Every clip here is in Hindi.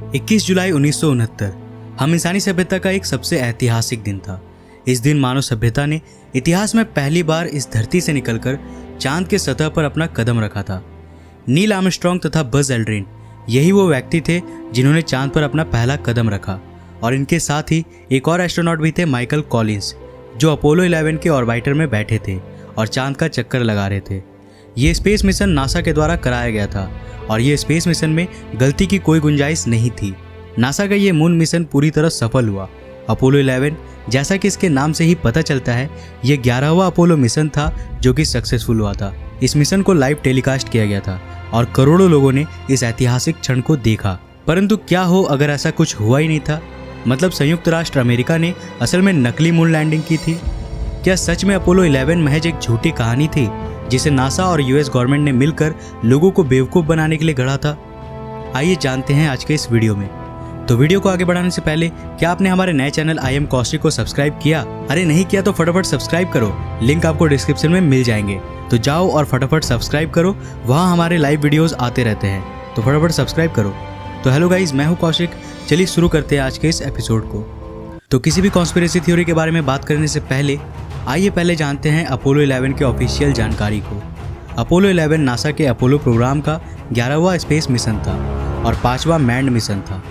21 जुलाई 1969 हम इंसानी सभ्यता का एक सबसे ऐतिहासिक दिन था। इस दिन मानव सभ्यता ने इतिहास में पहली बार इस धरती से निकलकर चांद के सतह पर अपना कदम रखा था। नील आर्मस्ट्रांग तथा बज एल्ड्रिन यही वो व्यक्ति थे जिन्होंने चांद पर अपना पहला कदम रखा, और इनके साथ ही एक और एस्ट्रोनॉट भी थे, माइकल कॉलिंस, जो अपोलो 11 के ऑर्बिटर में बैठे थे और चांद का चक्कर लगा रहे थे। ये स्पेस मिशन नासा के द्वारा कराया गया था और ये स्पेस मिशन में गलती की कोई गुंजाइश नहीं थी। नासा का ये मून मिशन पूरी तरह सफल हुआ। अपोलो 11, जैसा कि इसके नाम से ही पता चलता है, ये 11वां अपोलो मिशन था जो कि सक्सेसफुल हुआ था। इस मिशन को लाइव टेलीकास्ट किया गया था और करोड़ों लोगों ने इस ऐतिहासिक क्षण को देखा। परंतु क्या हो अगर ऐसा कुछ हुआ ही नहीं था? मतलब संयुक्त राष्ट्र अमेरिका ने असल में नकली मून लैंडिंग की थी? क्या सच में अपोलो 11 महज एक झूठी कहानी थी जिसे नासा और यूएस गवर्नमेंट ने मिलकर लोगों को बेवकूफ़ बनाने के लिए गढ़ा था? आइए जानते हैं आज के इस वीडियो में। तो वीडियो को आगे बढ़ाने से पहले क्या आपने हमारे नए चैनल आई एम कौशिक को सब्सक्राइब किया? अरे नहीं किया तो फटाफट सब्सक्राइब करो, लिंक आपको डिस्क्रिप्शन में मिल जाएंगे। तो जाओ और फटाफट सब्सक्राइब करो, वहाँ हमारे लाइव वीडियोस आते रहते हैं, तो फटाफट सब्सक्राइब करो। तो हेलो गाइज, मैं हूँ कौशिक। चलिए शुरू करते हैं आज के इस एपिसोड को। तो किसी भी कॉन्स्पिरेसी थ्योरी के बारे में बात करने से पहले आइए पहले जानते हैं अपोलो 11 के ऑफिशियल जानकारी को। अपोलो 11 नासा के अपोलो प्रोग्राम का 11वां स्पेस मिशन था और 5वां मैन्ड मिशन था।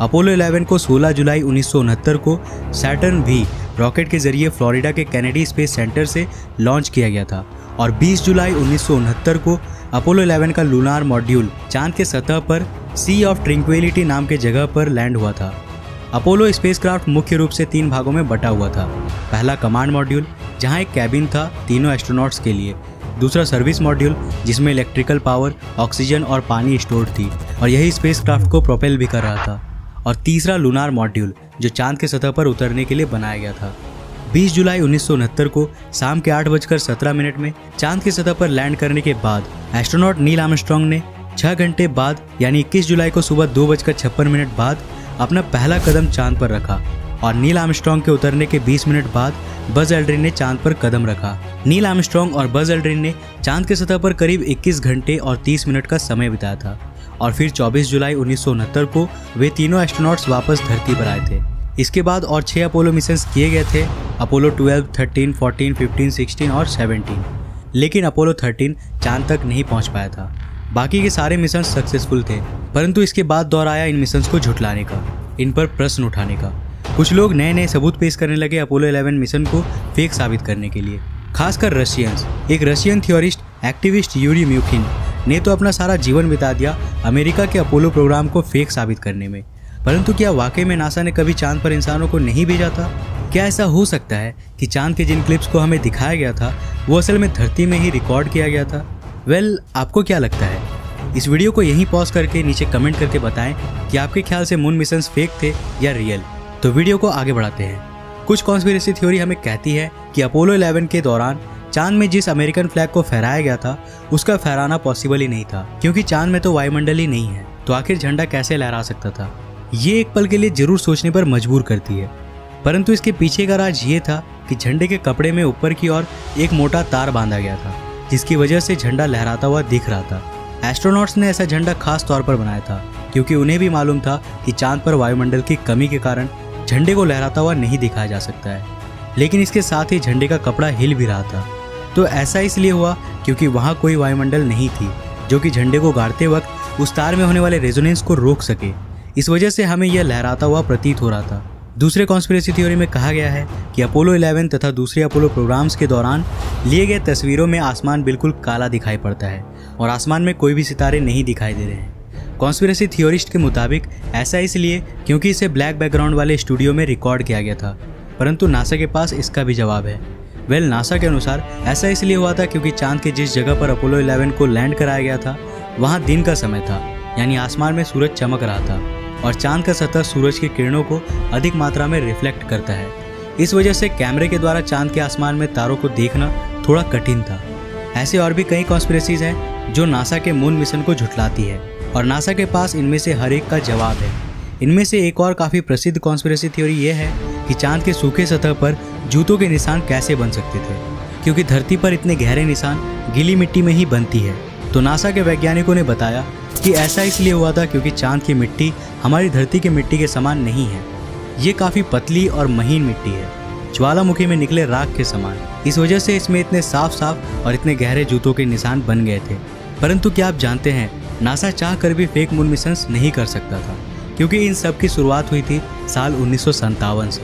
अपोलो 11 को 16 जुलाई 1969 को सैटर्न V रॉकेट के जरिए फ्लोरिडा के कैनेडी स्पेस सेंटर से लॉन्च किया गया था और 20 जुलाई 1969 को अपोलो 11 का लूनार मॉड्यूल चांद के सतह पर सी ऑफ ट्रैंक्विलिटी नाम के जगह पर लैंड हुआ था। अपोलो स्पेसक्राफ्ट मुख्य रूप से 3 भागों में बटा हुआ था। पहला कमांड मॉड्यूल, जहां एक कैबिन था तीनों एस्ट्रोनॉट्स के लिए। दूसरा सर्विस मॉड्यूल, जिसमें इलेक्ट्रिकल पावर, ऑक्सीजन और पानी स्टोर्ड थी और यही स्पेसक्राफ्ट को प्रोपेल भी कर रहा था। और तीसरा लूनार मॉड्यूल, जो चांद के सतह पर उतरने के लिए बनाया गया था। 20 जुलाई 1969 को शाम के 8:17 में चांद की सतह पर लैंड करने के बाद एस्ट्रोनॉट नील आर्मस्ट्रांग ने 6 घंटे बाद यानी 21 जुलाई को सुबह 2:56 बाद अपना पहला कदम चांद पर रखा और नील आर्मस्ट्रांग के उतरने के 20 मिनट बाद बज एल्ड्रिन ने चांद पर कदम रखा। नील आर्मस्ट्रांग और बज एल्ड्रिन ने चांद के सतह पर करीब 21 घंटे और 30 मिनट का समय बिताया था और फिर 24 जुलाई 1969 को वे तीनों एस्ट्रोनॉट्स वापस धरती पर आए थे। इसके बाद और 6 अपोलो मिशंस किए गए थे, अपोलो 12, 13, 14, 15, 16 और 17। लेकिन अपोलो 13 चांद तक नहीं पहुंच पाया था। बाकी के सारे मिशन सक्सेसफुल थे, परंतु इसके बाद दौर आया इन मिशंस को झुठलाने का, इन पर प्रश्न उठाने का। कुछ लोग नए नए सबूत पेश करने लगे अपोलो 11 मिशन को फेक साबित करने के लिए, खासकर रशियंस। एक रशियन थ्योरिस्ट एक्टिविस्ट यूरी म्यूखिन ने तो अपना सारा जीवन बिता दिया अमेरिका के अपोलो प्रोग्राम को फेक साबित करने में। परंतु क्या वाकई में नासा ने कभी चांद पर इंसानों को नहीं भेजा था? क्या ऐसा हो सकता है कि चांद के जिन क्लिप्स को हमें दिखाया गया था वो असल में धरती में ही रिकॉर्ड किया गया था? आपको क्या लगता है? इस वीडियो को यहीं पॉज करके नीचे कमेंट करके बताएं कि आपके ख्याल से मून मिशंस फेक थे या रियल। तो वीडियो को आगे बढ़ाते हैं। कुछ कॉन्स्पिरेसी थ्योरी हमें कहती है कि अपोलो 11 के दौरान चांद में जिस अमेरिकन फ्लैग को फहराया गया था उसका फहराना पॉसिबल ही नहीं था, क्योंकि चांद में तो वायुमंडल ही नहीं है, तो आखिर झंडा कैसे लहरा सकता था? ये एक पल के लिए जरूर सोचने पर मजबूर करती है। परंतु इसके पीछे का राज ये था कि झंडे के कपड़े में ऊपर की ओर एक मोटा तार बांधा गया था, जिसकी वजह से झंडा लहराता हुआ दिख रहा था। एस्ट्रोनॉट्स ने ऐसा झंडा खास तौर पर बनाया था क्योंकि उन्हें भी मालूम था कि चांद पर वायुमंडल की कमी के कारण झंडे को लहराता हुआ नहीं दिखाया जा सकता है। लेकिन इसके साथ ही झंडे का कपड़ा हिल भी रहा था। तो ऐसा इसलिए हुआ क्योंकि वहाँ कोई वायुमंडल नहीं थी जो कि झंडे को गाड़ते वक्त उस तार में होने वाले रेजोनेंस को रोक सके। इस वजह से हमें यह लहराता हुआ प्रतीत हो रहा था। दूसरे कॉन्स्पिरेसी थ्योरी में कहा गया है कि अपोलो 11 तथा दूसरे अपोलो प्रोग्राम्स के दौरान लिए गए तस्वीरों में आसमान बिल्कुल काला दिखाई पड़ता है और आसमान में कोई भी सितारे नहीं दिखाई दे रहे हैं। कॉन्स्पिरेसी थियोरिस्ट के मुताबिक ऐसा इसलिए क्योंकि इसे ब्लैक बैकग्राउंड वाले स्टूडियो में रिकॉर्ड किया गया था, परंतु नासा के पास इसका भी जवाब है। नासा के अनुसार ऐसा इसलिए हुआ था क्योंकि चांद के जिस जगह पर अपोलो 11 को लैंड कराया गया था वहाँ दिन का समय था, यानी आसमान में सूरज चमक रहा था और चांद का सतह सूरज की किरणों को अधिक मात्रा में रिफ्लेक्ट करता है। इस वजह से कैमरे के द्वारा चांद के आसमान में तारों को देखना थोड़ा कठिन था। ऐसे और भी कई कॉन्स्पिरेसीज हैं जो नासा के मून मिशन को झुठलाती है और नासा के पास इनमें से हर एक का जवाब है। इनमें से एक और काफ़ी प्रसिद्ध कॉन्स्पिरेसी थ्योरी ये है कि चांद के सूखे सतह पर जूतों के निशान कैसे बन सकते थे, क्योंकि धरती पर इतने गहरे निशान गीली मिट्टी में ही बनती है। तो नासा के वैज्ञानिकों ने बताया कि ऐसा इसलिए हुआ था क्योंकि चांद की मिट्टी हमारी धरती की मिट्टी के समान नहीं है। ये काफ़ी पतली और महीन मिट्टी है, ज्वालामुखी में निकले राख के समान। इस वजह से इसमें इतने साफ साफ और इतने गहरे जूतों के निशान बन गए थे। परंतु क्या आप जानते हैं, नासा चाह कर भी फेक मून मिशंस नहीं कर सकता था, क्योंकि इन सब की शुरुआत हुई थी साल 1957 से,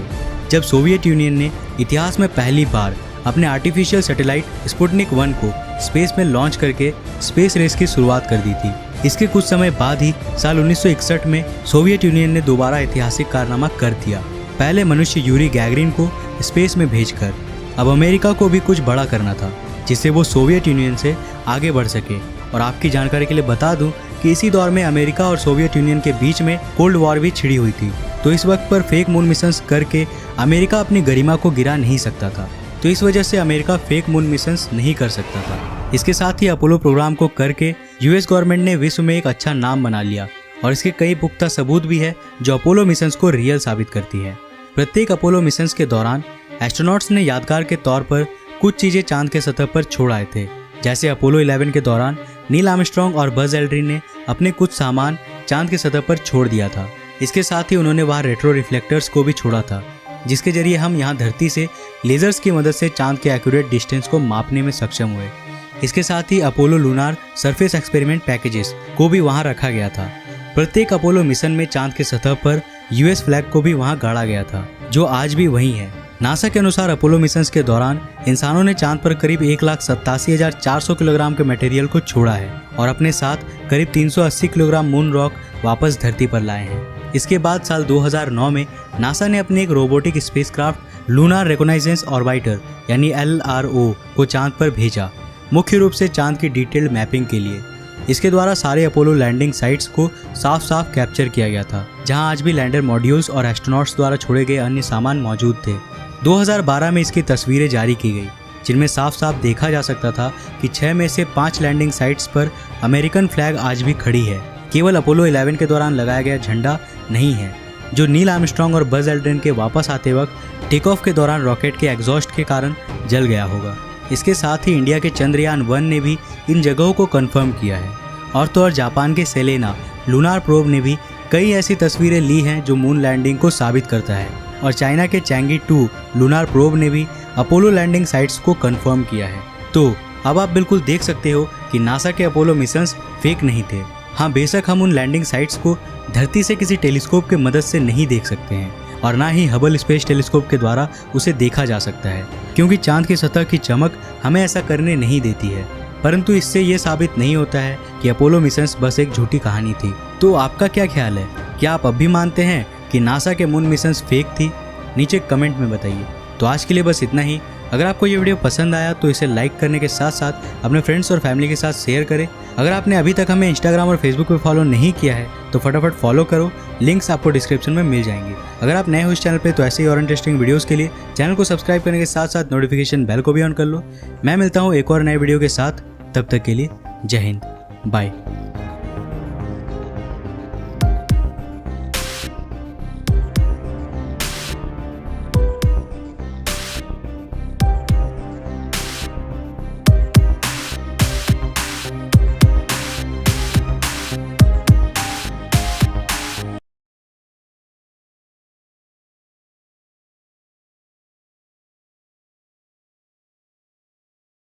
जब सोवियत यूनियन ने इतिहास में पहली बार अपने आर्टिफिशियल सैटेलाइट स्पुतनिक 1 को स्पेस में लॉन्च करके स्पेस रेस की शुरुआत कर दी थी। इसके कुछ समय बाद ही साल 1961 में सोवियत यूनियन ने दोबारा ऐतिहासिक कारनामा कर दिया, पहले मनुष्य यूरी गैगरिन को स्पेस में भेजकर। अब अमेरिका को भी कुछ बड़ा करना था, जिससे वो सोवियत यूनियन से आगे बढ़ सके। और आपकी जानकारी के लिए बता दूं कि इसी दौर में अमेरिका और सोवियत यूनियन के बीच में कोल्ड वॉर भी छिड़ी हुई थी। तो इस वक्त पर फेक मून मिशंस करके अमेरिका अपनी गरिमा को गिरा नहीं सकता था, तो इस वजह से अमेरिका फेक मून मिशंस नहीं कर सकता था। इसके साथ ही अपोलो प्रोग्राम को करके यूएस गवर्नमेंट ने विश्व में एक अच्छा नाम बना लिया, और इसके कई पुख्ता सबूत भी है जो अपोलो मिशंस को रियल साबित करती है। प्रत्येक अपोलो मिशंस के दौरान एस्ट्रोनॉट्स ने यादगार के तौर पर कुछ चीज़ें चांद के सतह पर छोड़ आए थे। जैसे अपोलो 11 के दौरान नील आर्मस्ट्रांग और बज एल्ड्रिन ने अपने कुछ सामान चांद के सतह पर छोड़ दिया था। इसके साथ ही उन्होंने वहाँ रेट्रो रिफ्लेक्टर्स को भी छोड़ा था, जिसके जरिए हम यहाँ धरती से लेजर्स की मदद से चांद के एक्यूरेट डिस्टेंस को मापने में सक्षम हुए। इसके साथ ही Apollo lunar surface experiment packages को भी वहाँ रखा गया था। प्रत्येक अपोलो मिशन में चांद के सतह पर यूएस फ्लैग को भी वहाँ गाड़ा गया था, जो आज भी वहीं है। नासा के अनुसार अपोलो मिशंस के दौरान इंसानों ने चांद पर करीब 1,87,400 किलोग्राम के मटेरियल को छोड़ा है और अपने साथ करीब 380 किलोग्राम मून रॉक वापस धरती पर लाए हैं। इसके बाद साल 2009 में नासा ने अपने एक रोबोटिक स्पेसक्राफ्ट लूनार रिकॉग्नाइजेंस ऑर्बिटर यानी LRO को चांद पर भेजा, मुख्य रूप से चांद की डिटेल्ड मैपिंग के लिए। इसके द्वारा सारे अपोलो लैंडिंग साइट्स को साफ साफ कैप्चर किया गया था, जहां आज भी लैंडर मॉड्यूल्स और एस्ट्रोनॉट्स द्वारा छोड़े गए अन्य सामान मौजूद थे। 2012 में इसकी तस्वीरें जारी की गई, जिनमें साफ साफ देखा जा सकता था कि 6 में से 5 लैंडिंग साइट्स पर अमेरिकन फ्लैग आज भी खड़ी है। केवल अपोलो 11 के दौरान लगाया गया झंडा नहीं है, जो नील आर्मस्ट्रांग और बज एल्ड्रिन के वापस आते वक्त टेक ऑफ के दौरान रॉकेट के एग्जॉस्ट के कारण जल गया होगा। इसके साथ ही इंडिया के चंद्रयान 1 ने भी इन जगहों को कंफर्म किया है। और तो और जापान के सेलेना लूनार प्रोब ने भी कई ऐसी तस्वीरें ली हैं जो मून लैंडिंग को साबित करता है। और चाइना के चैंगी 2 लूनार प्रोब ने भी अपोलो लैंडिंग साइट्स को कंफर्म किया है। तो अब आप बिल्कुल देख सकते हो कि नासा के अपोलो मिशंस फेक नहीं थे। हाँ, बेशक हम उन लैंडिंग साइट्स को धरती से किसी टेलीस्कोप की मदद से नहीं देख सकते हैं, और ना ही हबल स्पेस टेलीस्कोप के द्वारा उसे देखा जा सकता है, क्योंकि चांद की सतह की चमक हमें ऐसा करने नहीं देती है। परंतु इससे ये साबित नहीं होता है कि अपोलो मिशंस बस एक झूठी कहानी थी। तो आपका क्या ख्याल है? क्या आप अब भी मानते हैं कि नासा के मून मिशंस फेक थी? नीचे कमेंट में बताइए। तो आज के लिए बस इतना ही। अगर आपको ये वीडियो पसंद आया तो इसे लाइक करने के साथ साथ अपने फ्रेंड्स और फैमिली के साथ शेयर करें। अगर आपने अभी तक हमें इंस्टाग्राम और फेसबुक पे फॉलो नहीं किया है तो फटाफट फॉलो करो, लिंक्स आपको डिस्क्रिप्शन में मिल जाएंगे। अगर आप नए हो इस चैनल पे तो ऐसे ही और इंटरेस्टिंग वीडियोस के लिए चैनल को सब्सक्राइब करने के साथ साथ नोटिफिकेशन बेल को भी ऑन कर लो। मैं मिलता हूँ एक और नए वीडियो के साथ, तब तक के लिए जय हिंद, बाय।